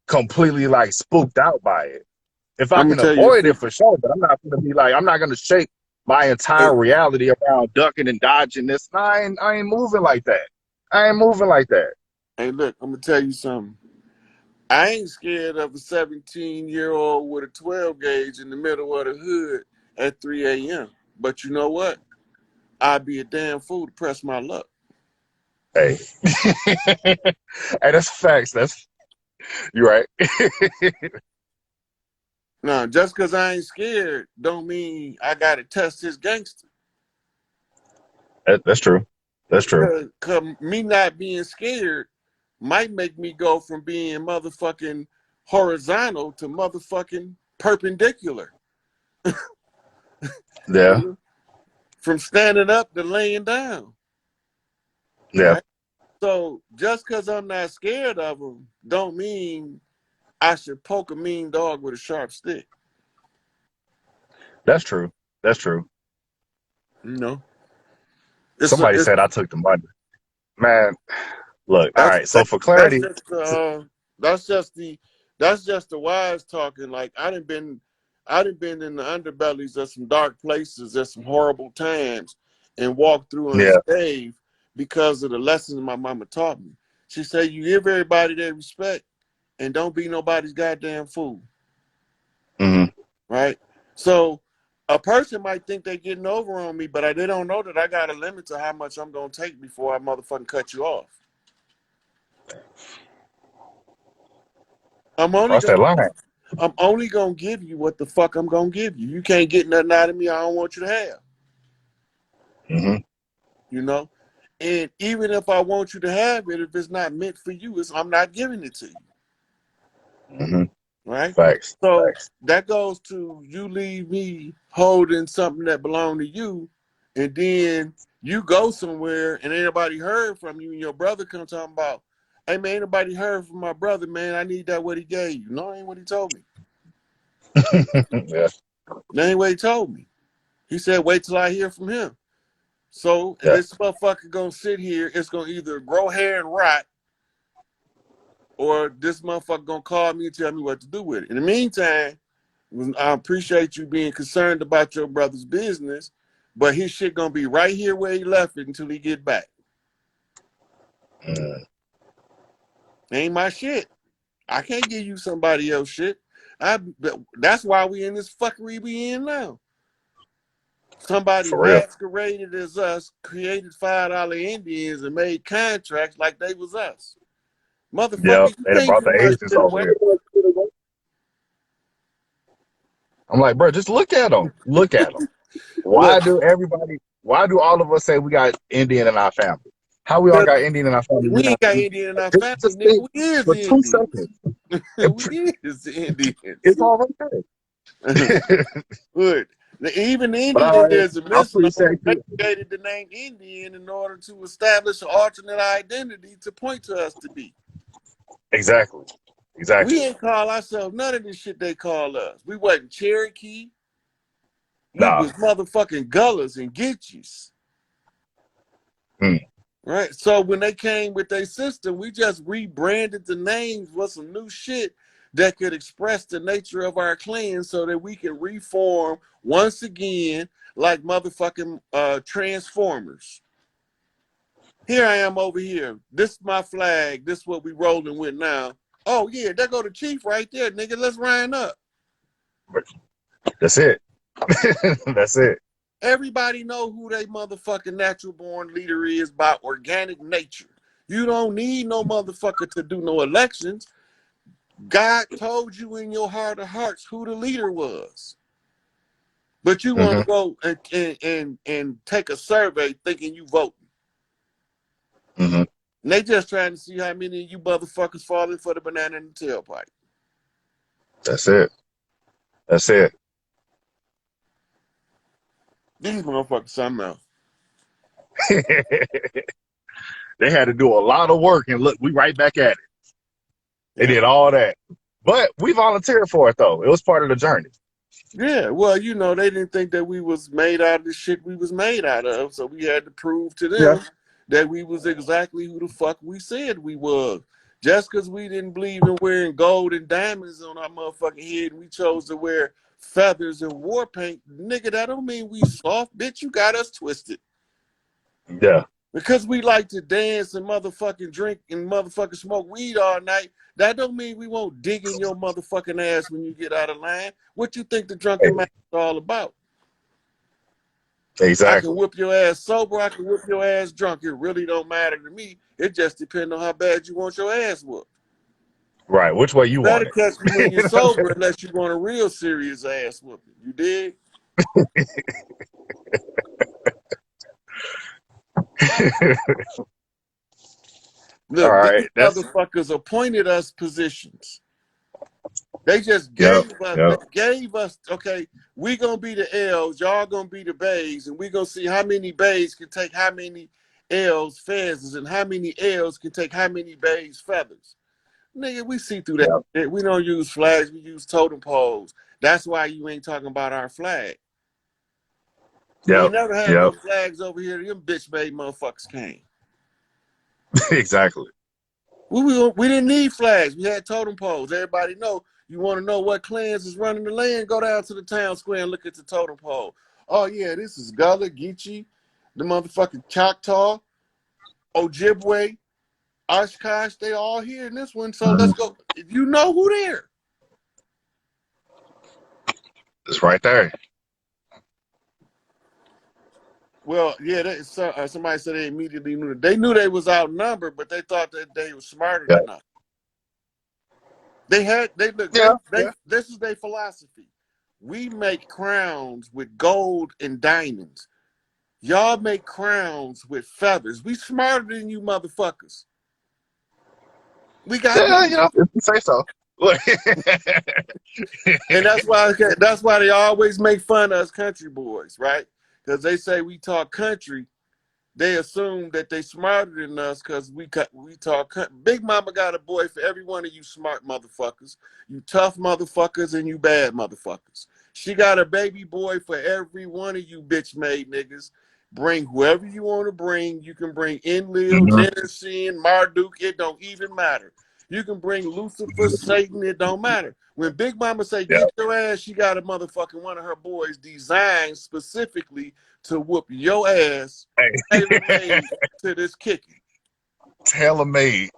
completely like spooked out by it. If I can avoid it, for sure, but I'm not gonna be like, I'm not gonna shake my entire reality around ducking and dodging this. No, I ain't moving like that. I ain't moving like that. Hey, look, I'm gonna tell you something. I ain't scared of a 17-year-old with a 12 gauge in the middle of the hood at 3 a.m. But you know what? I'd be a damn fool to press my luck. Hey, hey, that's facts. You're right. Now, just because I ain't scared don't mean I got to test this gangster. That's true. That's true. Cause me not being scared might make me go from being motherfucking horizontal to motherfucking perpendicular. Yeah. From standing up to laying down. Yeah. Right? So just because I'm not scared of them don't mean I should poke a mean dog with a sharp stick. That's true. That's true. You know? Somebody said I took the money. Man, look, all right. So for clarity, that's just the wise talking. Like I done been in the underbellies of some dark places at some horrible times and walked through unscathed because of the lessons my mama taught me. She said, you give everybody their respect and don't be nobody's goddamn fool. Mm-hmm. Right? So a person might think they're getting over on me, but they don't know that I got a limit to how much I'm going to take before I motherfucking cut you off. I'm only going to give you what the fuck I'm going to give you. You can't get nothing out of me I don't want you to have. Mm-hmm. You know? And even if I want you to have it, if it's not meant for you, I'm not giving it to you. Mm-hmm. Right? Facts. So Facts. that goes to you leave me holding something that belonged to you, and then you go somewhere and anybody heard from you, and your brother comes talking about, hey man, anybody heard from my brother, man? I need that what he gave you. No, ain't what he told me. Yeah. That ain't what he told me. He said, wait till I hear from him. So this motherfucker gonna sit here, it's gonna either grow hair and rot, or this motherfucker gonna call me and tell me what to do with it. In the meantime, I appreciate you being concerned about your brother's business, but his shit gonna be right here where he left it until he get back. Ain't my shit. I can't give you somebody else shit. That's why we in this fuckery we in now. Somebody masqueraded as us, created $5 Indians and made contracts like they was us. Motherfucker, you they can't brought give the my Asians shit over away. here. I'm like, bro, just look at them. Look at them. Why do all of us say we got Indian in our family? How we all got Indian in our family? We ain't got Indian in our family, nigga. We is for 2 Indians. seconds. We is Indians. It's all right there. Good. Even Indian is a misnomer. They created the name Indian in order to establish an alternate identity to point to us to be. Exactly. We ain't call ourselves none of this shit they call us. We wasn't Cherokee. We was motherfucking Gullahs and Gitchis. Right? So when they came with their system, we just rebranded the names with some new shit that could express the nature of our clan so that we can reform once again like motherfucking Transformers. Here I am over here. This is my flag. This is what we rolling with now. Oh, yeah, there go the chief right there, nigga. Let's line up. That's it. That's it. Everybody know who they motherfucking natural born leader is by organic nature. You don't need no motherfucker to do no elections. God told you in your heart of hearts who the leader was. But you want to go and take a survey thinking you voting. Mm-hmm. And they just trying to see how many of you motherfuckers falling for the banana in the tailpipe. That's it. That's it. These motherfuckers something else. They had to do a lot of work, and look, we right back at it. They did all that. But we volunteered for it, though. It was part of the journey. Yeah, well, you know, they didn't think that we was made out of the shit we was made out of, so we had to prove to them that we was exactly who the fuck we said we was. Just because we didn't believe in wearing gold and diamonds on our motherfucking head and we chose to wear feathers and war paint, nigga, that don't mean we soft, bitch. You got us twisted. Yeah. Because we like to dance and motherfucking drink and motherfucking smoke weed all night, that don't mean we won't dig in your motherfucking ass when you get out of line. What you think the drunken man is all about? Exactly. I can whip your ass sober, I can whip your ass drunk. It really don't matter to me. It just depends on how bad you want your ass whooped. Right. Which way you Better want it? catch me when you're sober unless you want a real serious ass whooping. You dig? Look, All right. these motherfuckers appointed us positions. They just gave us, okay, we gonna be the L's, y'all gonna be the bays, and we gonna see how many bays can take how many L's feathers and how many L's can take how many bays feathers. Nigga, we see through that shit. We don't use flags, we use totem poles. That's why you ain't talking about our flag. We ain't never had no flags over here. Them bitch made motherfuckers came. Exactly. We didn't need flags. We had totem poles. Everybody know. You want to know what clans is running the land? Go down to the town square and look at the totem pole. Oh yeah, this is Gullah, Geechee, the motherfucking Choctaw, Ojibwe, Oshkosh. They all here in this one. So let's go. You know who there? It's right there. Well, yeah. Somebody said they immediately knew. They knew they was outnumbered, but they thought that they were smarter than us. This is their philosophy. We make crowns with gold and diamonds. Y'all make crowns with feathers. We smarter than you motherfuckers. We got you say so. And that's why they always make fun of us country boys, right? Because they say we talk country. They assume that they smarter than us because we talk. Big Mama got a boy for every one of you smart motherfuckers, you tough motherfuckers, and you bad motherfuckers. She got a baby boy for every one of you bitch made niggas. Bring whoever you want to bring. You can bring Enlil, Jennison, Marduk. It don't even matter. You can bring Lucifer, Satan. It don't matter. When Big Mama say get your ass, she got a motherfucking one of her boys designed specifically to whoop your ass, tailor-made to this kicking. Tailor-made.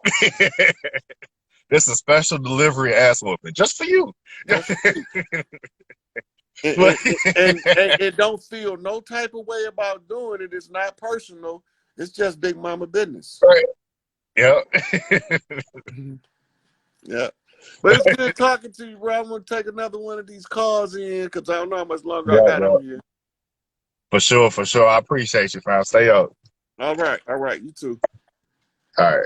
This is a special delivery ass whooping just for you. Just for you. And it don't feel no type of way about doing it. It's not personal. It's just Big Mama business. Right. Yeah. Yeah. But it's good talking to you, bro. I'm going to take another one of these calls in because I don't know how much longer I got on here. For sure. I appreciate you, fam. Stay up. All right. You too. All right.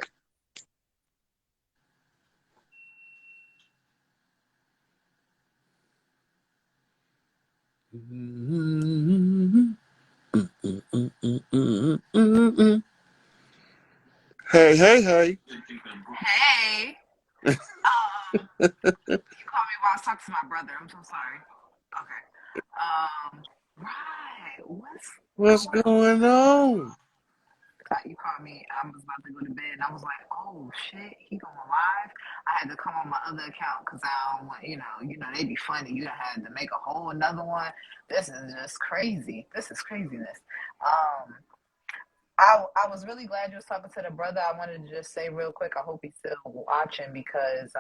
Hey. Hey. You called me while I was talking to my brother. I'm so sorry. Okay. Right. What's going on? You called me. I was about to go to bed, and I was like, "Oh shit, he going live." I had to come on my other account because I don't want, they be funny. You had to make a whole another one. This is just crazy. This is craziness. I was really glad you was talking to the brother. I wanted to just say real quick, I hope he's still watching because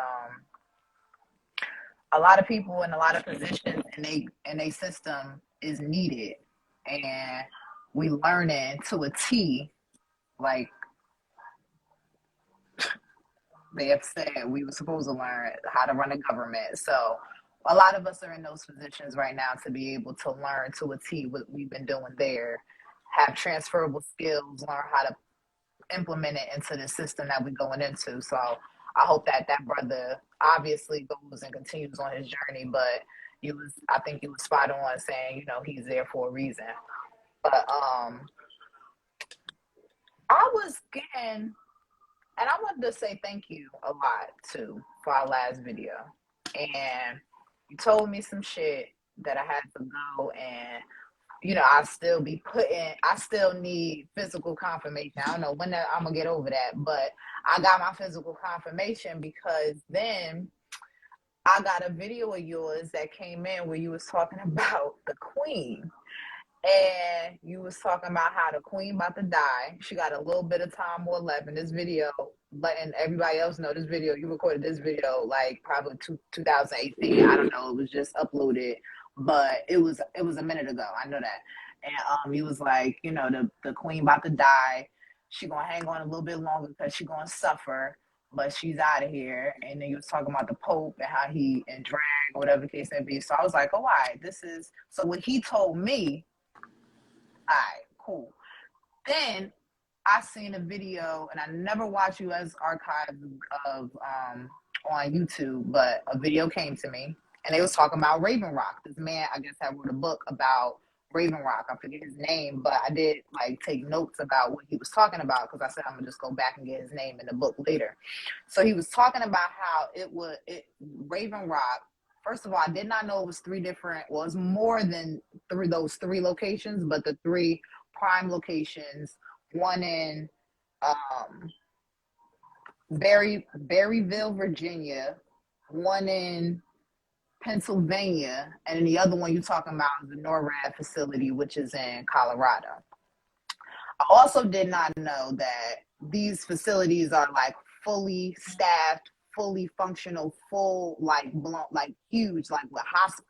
a lot of people in a lot of positions in they system is needed. and we learning to a T, like they have said we were supposed to learn how to run a government. So a lot of us are in those positions right now to be able to learn to a T what we've been doing there, have transferable skills, learn how to implement it into the system that we're going into. So I hope that that brother obviously goes and continues on his journey, but I think he was spot on saying, you know, he's there for a reason. But I was getting, and I wanted to say thank you a lot too for our last video. And you told me some shit that I had to go and, you know, I still need physical confirmation. I don't know when I'm gonna get over that, but I got my physical confirmation because then I got a video of yours that came in where you was talking about the queen. And you was talking about how the queen about to die. She got a little bit of time more left in this video, letting everybody else know this video. You recorded this video like probably 2018. I don't know. It was just uploaded, but it was a minute ago. I know that. And he was like, you know, the queen about to die. She gonna hang on a little bit longer because she gonna suffer, but she's out of here. And then you was talking about the Pope and how he and drag or whatever the case may be. So I was like, oh, all right, so what he told me. All right, cool. Then I seen a video, and I never watched you as archives of on YouTube, but a video came to me, and they was talking about Raven Rock. This man, I guess, had wrote a book about Raven Rock. I forget his name, but I did like take notes about what he was talking about because I said I'm gonna just go back and get his name in the book later. So he was talking about how Raven Rock. First of all, I did not know it was was more than those three locations, but the three prime locations, one in Berryville, Virginia, one in Pennsylvania, and then the other one you're talking about is the NORAD facility, which is in Colorado. I also did not know that these facilities are like fully staffed, fully functional, huge, like with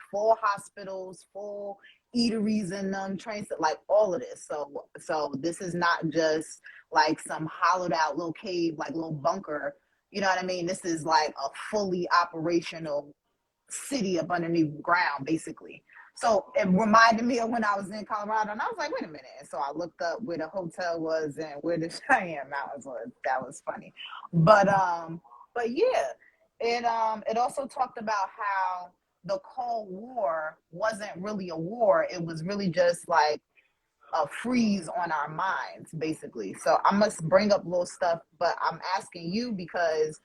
full hospitals, full eateries in them, trains, like all of this. So this is not just like some hollowed out little cave, like little bunker. You know what I mean? This is like a fully operational city up underneath the ground, basically. So it reminded me of when I was in Colorado, and I was like, wait a minute. And so I looked up where the hotel was and where the Cheyenne Mountains was. That was funny. But yeah, it also talked about how the Cold War wasn't really a war. It was really just like a freeze on our minds, basically. So I must bring up little stuff, but I'm asking you because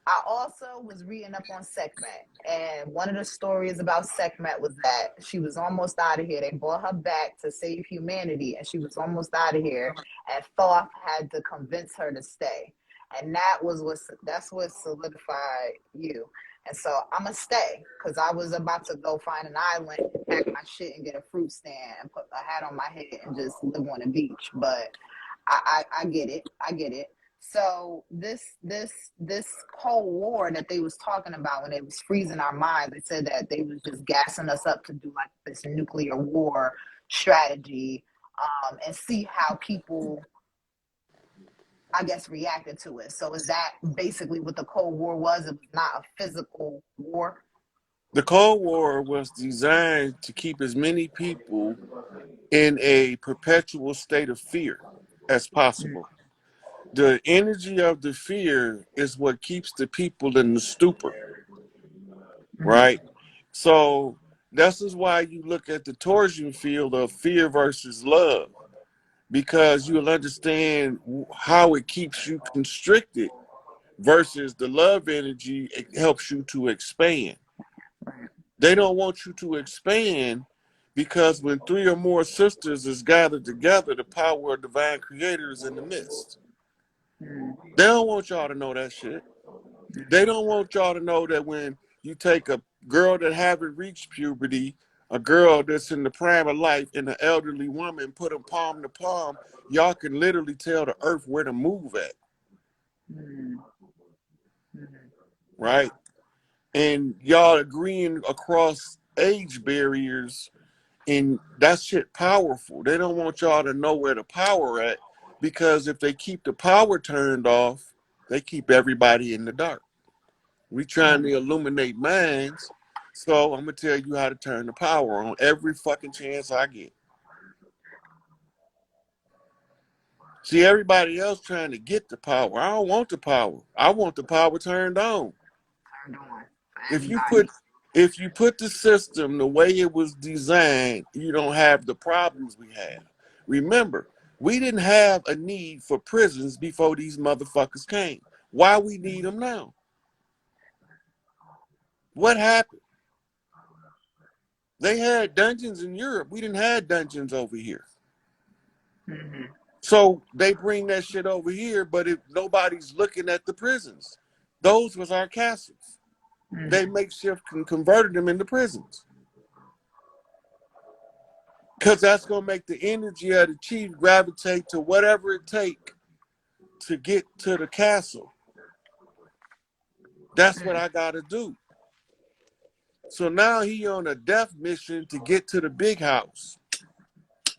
I also was reading up on Sekhmet, and one of the stories about Sekhmet was that she was almost out of here. They brought her back to save humanity, and she was almost out of here, and Thoth had to convince her to stay. And that's what solidified you. And so I'm going to stay because I was about to go find an island, pack my shit, and get a fruit stand and put a hat on my head and just live on the beach. But I get it. I get it. So this Cold War that they was talking about when they was freezing our minds, they said that they was just gassing us up to do like this nuclear war strategy, and see how people, I guess, reacted to it. So is that basically what the Cold War was? It was not a physical war? The Cold War was designed to keep as many people in a perpetual state of fear as possible. The energy of the fear is what keeps the people in the stupor, right? So this is why you look at the torsion field of fear versus love, because you'll understand how it keeps you constricted versus the love energy. It helps you to expand. They don't want you to expand because when three or more sisters is gathered together, the power of divine creator is in the midst. They don't want y'all to know that shit. They don't want y'all to know that when you take a girl that haven't reached puberty, a girl that's in the prime of life, and an elderly woman, put them palm to palm, y'all can literally tell the earth where to move at. Right? And y'all agreeing across age barriers And that shit powerful. They don't want y'all to know where the power at, because if they keep the power turned off, they keep everybody in the dark. We trying to illuminate minds, so I'm gonna tell you how to turn the power on every fucking chance I get. See, everybody else trying to get the power. I don't want the power. I want the power turned on. Turned on for If you everybody. put if you put the system the way it was designed, you don't have the problems we have. Remember, we didn't have a need for prisons before these motherfuckers came. Why we need them now? What happened? They had dungeons in Europe. We didn't have dungeons over here. Mm-hmm. So they bring that shit over here, but if nobody's looking at the prisons, those was our castles. Mm-hmm. They makeshift and converted them into prisons. Because that's going to make the energy of the chief gravitate to whatever it take to get to the castle. That's what I got to do. So now he on a death mission to get to the big house.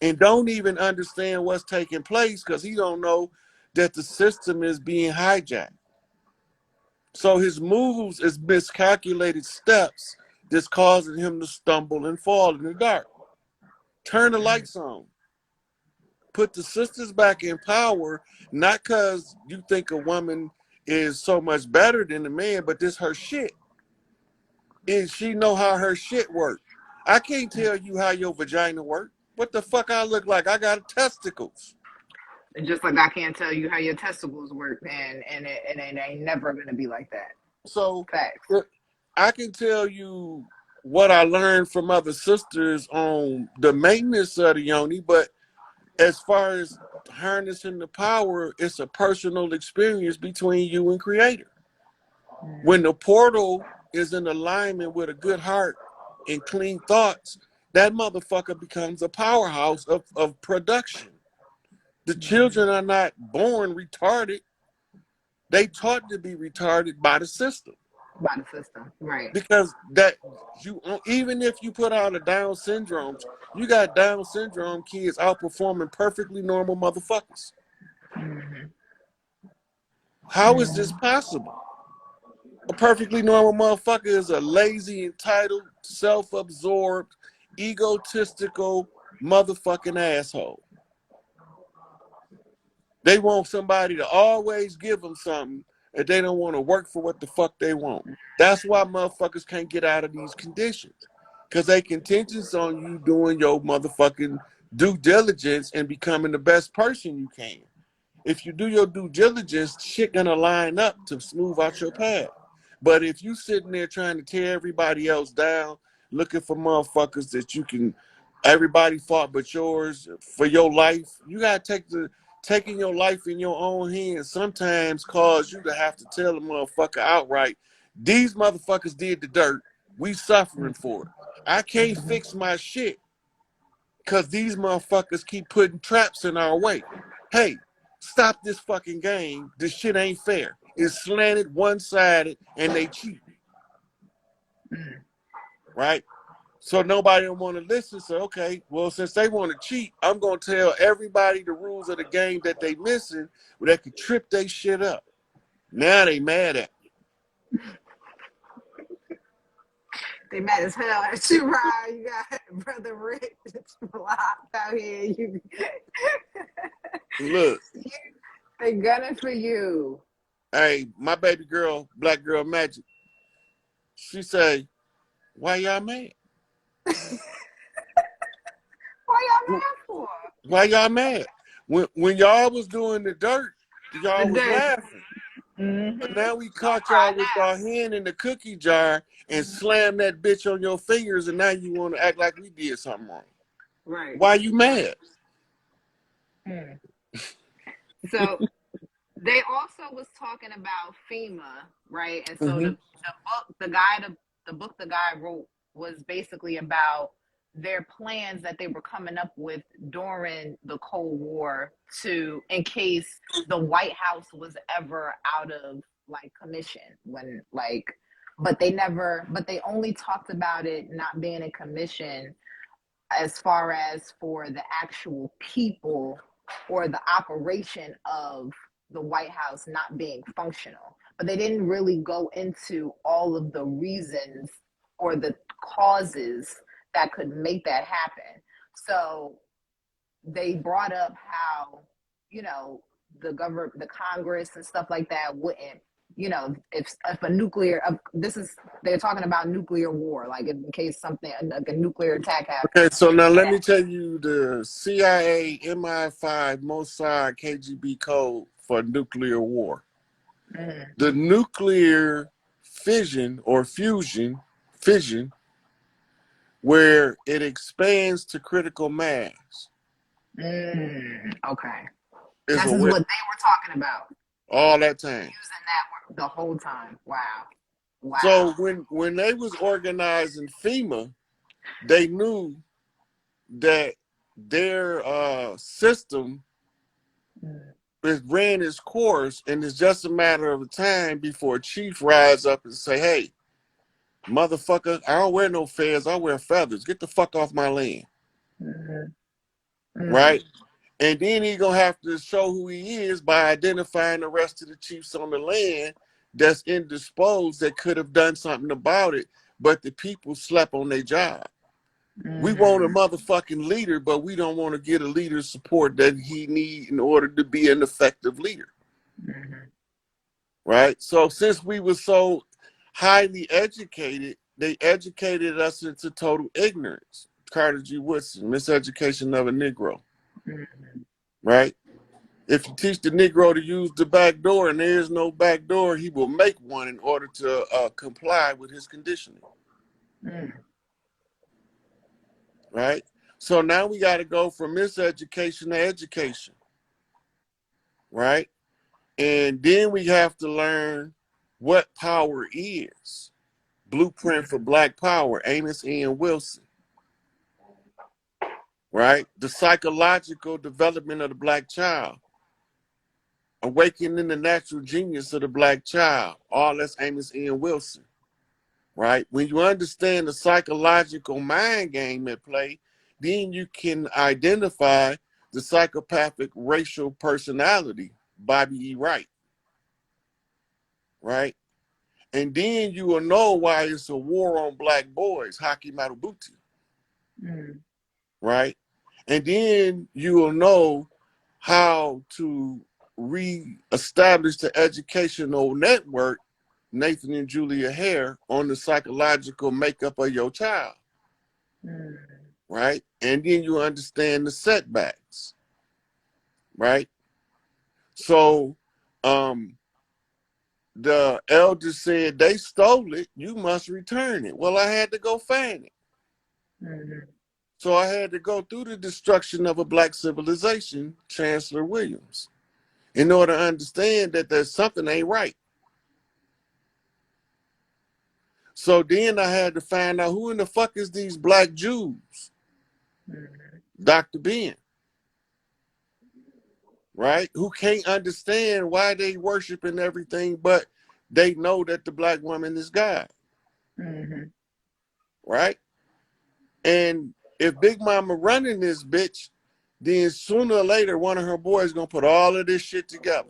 And don't even understand what's taking place, because he don't know that the system is being hijacked. So his moves is miscalculated steps that's causing him to stumble and fall in the dark. Turn the lights on. Put the sisters back in power, not because you think a woman is so much better than a man, but this her shit. And she know how her shit work. I can't tell you how your vagina work. What the fuck I look like? I got testicles. And just like I can't tell you how your testicles work, and it ain't never gonna be like that. So Facts. I can tell you what I learned from other sisters on the maintenance of the yoni, but as far as harnessing the power, it's a personal experience between you and creator. When the portal is in alignment with a good heart and clean thoughts, that motherfucker becomes a powerhouse of production. The children are not born retarded. They taught to be retarded by the system. By the system, right? Because that you, even if you put out a Down syndrome, you got Down syndrome kids outperforming perfectly normal motherfuckers. Mm-hmm. How is this possible? A perfectly normal motherfucker is a lazy, entitled, self-absorbed, egotistical motherfucking asshole. They want somebody to always give them something, and they don't want to work for what the fuck they want. That's why motherfuckers can't get out of these conditions, because they contingent on you doing your motherfucking due diligence and becoming the best person you can. If you do your due diligence, shit gonna line up to smooth out your path. But if you sitting there trying to tear everybody else down, looking for motherfuckers that you can, everybody fought but yours for your life, you gotta taking your life in your own hands sometimes cause you to have to tell a motherfucker outright, these motherfuckers did the dirt, we suffering for it. I can't fix my shit because these motherfuckers keep putting traps in our way. Hey, stop this fucking game. This shit ain't fair. It's slanted, one-sided, and they cheat. Right? So nobody don't want to listen. So, okay, well, since they want to cheat, I'm going to tell everybody the rules of the game that they missing, where they could trip they shit up. Now they mad at me. They mad as hell at you, Ryan. You got Brother Rick that's flopped out here. You, Look, they gunning for you. hey, my baby girl, Black Girl Magic, she say, why y'all mad? What y'all mad for? Why y'all mad? When y'all was doing the dirt, y'all was laughing. Mm-hmm. But now we caught y'all with our hand in the cookie jar and slammed that bitch on your fingers, and now you want to act like we did something wrong. Right. Why you mad? So they also was talking about FEMA, right? And so the book the guy wrote was basically about their plans that they were coming up with during the Cold War to, in case the White House was ever out of like commission, when like, but they only talked about it not being in commission as far as for the actual people or the operation of the White House not being functional. But they didn't really go into all of the reasons or the causes that could make that happen. So they brought up how, you know, the government, the Congress and stuff like that wouldn't, you know, if a nuclear, this is, they're talking about nuclear war, like in case something, like a nuclear attack Okay, happens. so now let me tell you the CIA, MI5, Mossad, KGB code for nuclear war. Mm, The nuclear fission, where it expands to critical mass, okay. is This a is win what they were talking about, all that time. using that word the whole time. Wow. Wow. So when they was organizing FEMA, they knew that their system it ran its course, and it's just a matter of time before a chief rise up and say, "Hey, motherfucker, I don't wear no feathers. I wear feathers. Get the fuck off my land." Right? And then he gonna have to show who he is by identifying the rest of the chiefs on the land that's indisposed that could have done something about it, but the people slept on their job. We want a motherfucking leader, but we don't want to get a leader's support that he need in order to be an effective leader. Right? So since we were so highly educated, they educated us into total ignorance. Carter G. Woodson, Miseducation of a Negro. Right? If you teach the Negro to use the back door and there is no back door, he will make one in order to comply with his conditioning. Right? So now we got to go from miseducation to education. Right? And then we have to learn what power is. Blueprint for Black Power, Amos Ian Wilson. Right? The psychological development of the Black child. Awakening the natural genius of the Black child. All that's Amos Ian Wilson. Right? When you understand the psychological mind game at play, then you can identify the psychopathic racial personality, Bobby E. Wright. Right? And then you will know why it's a war on Black boys, Haki Madhubuti. Right? And then you will know how to re-establish the educational network, Nathan and Julia Hare, on the psychological makeup of your child. Right? And then you understand the setbacks. Right? So the elders said they stole it, you must return it. Well, I had to go find it. So I had to go through the destruction of a Black civilization, Chancellor Williams, in order to understand that there's something ain't right. So then I had to find out who in the fuck is these Black Jews? Dr. Ben. Right? Who can't understand why they worshiping everything, but they know that the Black woman is God. Right? And if Big Mama running this bitch, then sooner or later, one of her boys gonna put all of this shit together.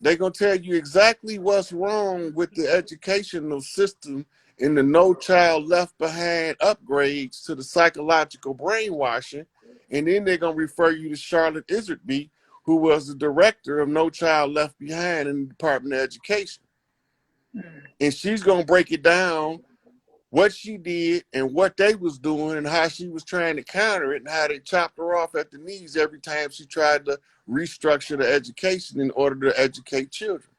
They're gonna tell you exactly what's wrong with the educational system and the No Child Left Behind upgrades to the psychological brainwashing. And then they're gonna refer you to Charlotte Isertby, who was the director of No Child Left Behind in the Department of Education. And she's gonna break it down what she did and what they was doing and how she was trying to counter it and how they chopped her off at the knees every time she tried to restructure the education in order to educate children.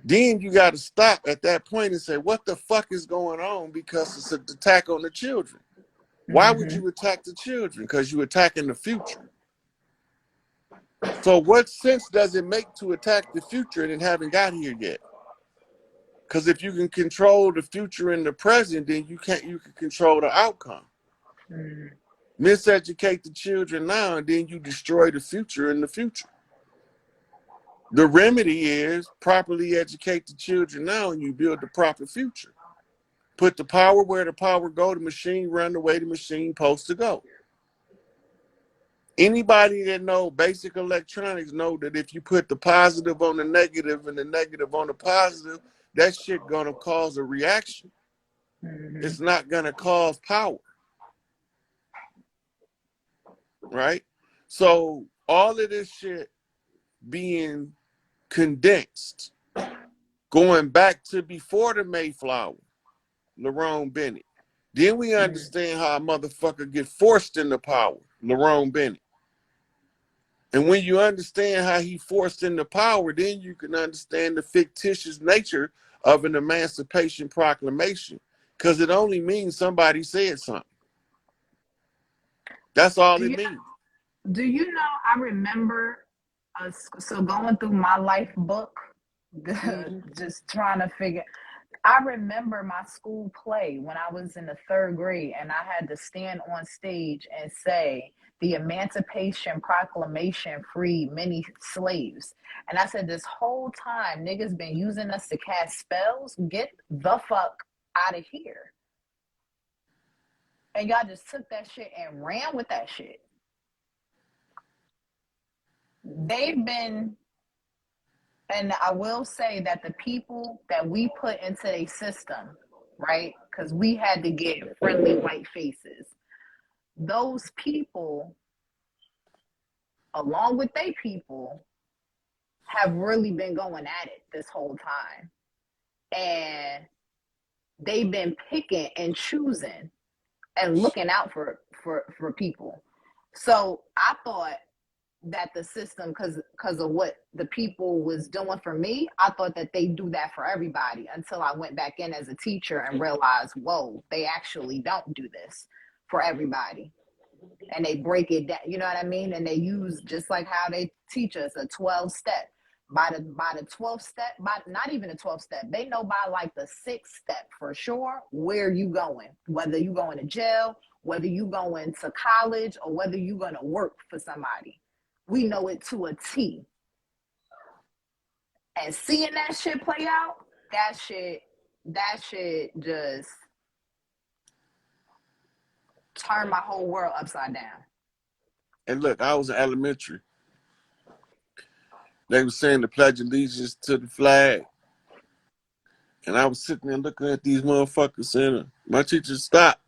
Then you got to stop at that point and say, what the fuck is going on? Because it's an attack on the children. Why would you attack the children? Because you're attacking the future. So what sense does it make to attack the future and it haven't got here yet? Because if you can control the future and the present, then you can control the outcome. Miseducate the children now, and then you destroy the future in the future. The remedy is properly educate the children now, and you build the proper future. Put the power where the power go, the machine run the way the machine supposed to go. Anybody that know basic electronics know that if you put the positive on the negative and the negative on the positive, that shit gonna cause a reaction. It's not gonna cause power, right? So all of this shit being condensed, going back to before the Mayflower, Lerone Bennett. Then we understand how a motherfucker get forced into power, Lerone Bennett. And when you understand how he forced into power, then you can understand the fictitious nature of an Emancipation Proclamation, because it only means somebody said something. That's all Do it you means. do you know? I remember us so going through my life book, just trying to figure. I remember my school play when I was in the third grade, and I had to stand on stage and say, the Emancipation Proclamation freed many slaves. And I said, this whole time, niggas been using us to cast spells. Get the fuck out of here. And y'all just took that shit and ran with that shit. They've been, and I will say that the people that we put into a system, right? Because we had to get friendly white faces. Those people, along with they people, have really been going at it this whole time. And they've been picking and choosing and looking out for people. So I thought that the system, because of what the people was doing for me, I thought that they do that for everybody, until I went back in as a teacher and realized, whoa, they actually don't do this for everybody. And they break it down, you know what I mean? And they use, just like how they teach us, a 12-step. By the 12th step, by not even a 12th step, they know by like the 6th step for sure where you going, whether you going to jail, whether you going to college, or whether you going to work for somebody. We know it to a T. And seeing that shit play out, that shit just turned my whole world upside down. And look, I was in elementary. They were saying the Pledge of Allegiance to the flag. And I was sitting there looking at these motherfuckers saying, my teacher, stop.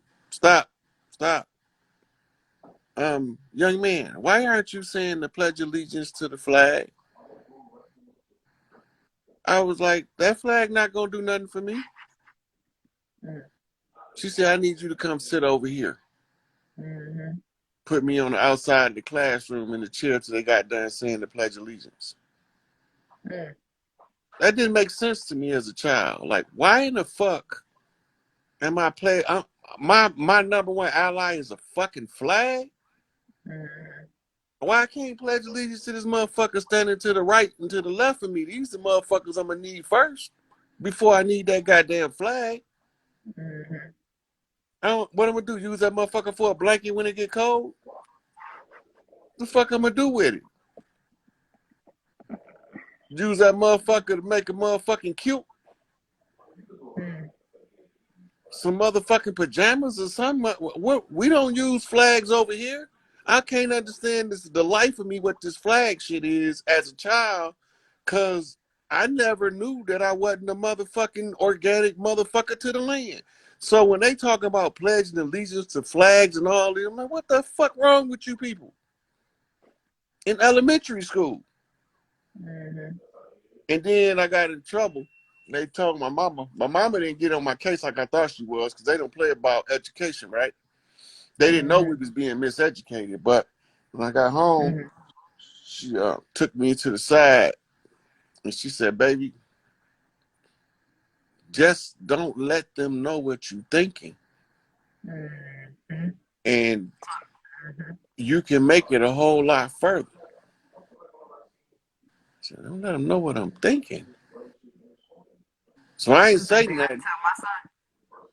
Young man, why aren't you saying the Pledge of Allegiance to the flag? I was like, that flag not gonna do nothing for me. She said, I need you to come sit over here. Put me on the outside of the classroom in the chair till they got done saying the Pledge of Allegiance. That didn't make sense to me as a child. Like, why in the fuck am I playing? My number one ally is a fucking flag? Why I can't pledge allegiance to this motherfucker standing to the right and to the left of me? These the motherfuckers I'm gonna need first before I need that goddamn flag. What I'm gonna do? Use that motherfucker for a blanket when it get cold? What the fuck I'm gonna do with it? Use that motherfucker to make a motherfucking kilt? Some motherfucking pajamas or something? What? We don't use flags over here. I can't understand this, the life of me, what this flag shit is as a child, because I never knew that I wasn't a motherfucking organic motherfucker to the land. So when they talk about pledging allegiance to flags and all this, I'm like, what the fuck wrong with you people? In elementary school. And then I got in trouble. They told my mama. My mama didn't get on my case like I thought she was, because they don't play about education, right? They didn't know we was being miseducated. But when I got home, she took me to the side and she said, baby, just don't let them know what you're thinking. And you can make it a whole lot further. So don't let them know what I'm thinking. So I ain't saying that.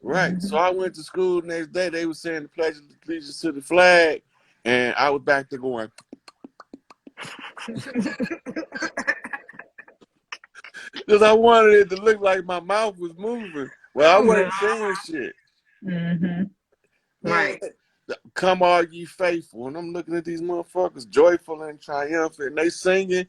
Right. So I went to school the next day. They were saying the Pledge of Allegiance to the flag. And I was back there going, because I wanted it to look like my mouth was moving. Well, I I'm good. wasn't saying shit. Mm-hmm. Man, Right. come all ye faithful. And I'm looking at these motherfuckers joyful and triumphant. And they singing.